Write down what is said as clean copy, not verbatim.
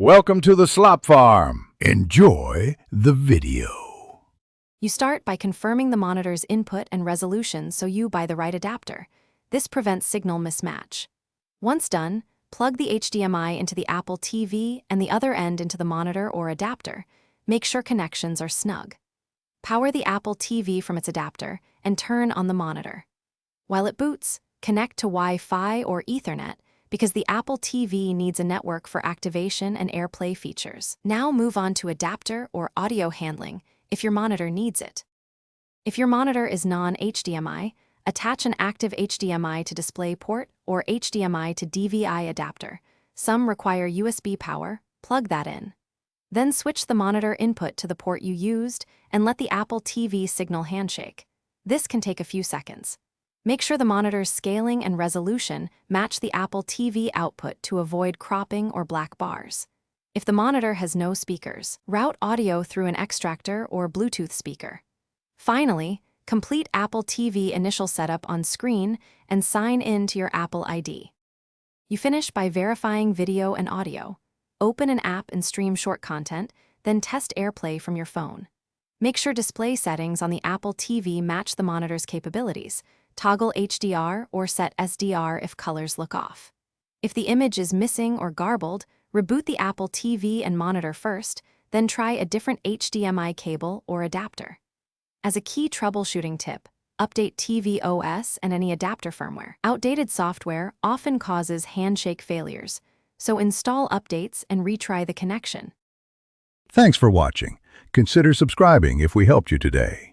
Welcome to the Slop Farm. Enjoy the video. You start by confirming the monitor's input and resolution so you buy the right adapter. This prevents signal mismatch. Once done, plug the HDMI into the Apple TV and the other end into the monitor or adapter. Make sure connections are snug. Power the Apple TV from its adapter and turn on the monitor. While it boots, connect to Wi-Fi or Ethernet because the Apple TV needs a network for activation and AirPlay features. Now move on to adapter or audio handling if your monitor needs it. If your monitor is non-HDMI, attach an active HDMI to display port or HDMI to DVI adapter. Some require USB power, plug that in. Then switch the monitor input to the port you used and let the Apple TV signal handshake. This can take a few seconds. Make sure the monitor's scaling and resolution match the Apple TV output to avoid cropping or black bars. If the monitor has no speakers, route audio through an extractor or Bluetooth speaker. Finally, complete Apple TV initial setup on screen and sign in to your Apple ID. You finish by verifying video and audio. Open an app and stream short content, then test AirPlay from your phone. Make sure display settings on the Apple TV match the monitor's capabilities. Toggle HDR or set SDR if colors look off. If the image is missing or garbled, reboot the Apple TV and monitor first, then try a different HDMI cable or adapter. As a key troubleshooting tip, update TV OS and any adapter firmware. Outdated software often causes handshake failures, so install updates and retry the connection. Thanks for watching. Consider subscribing if we helped you today.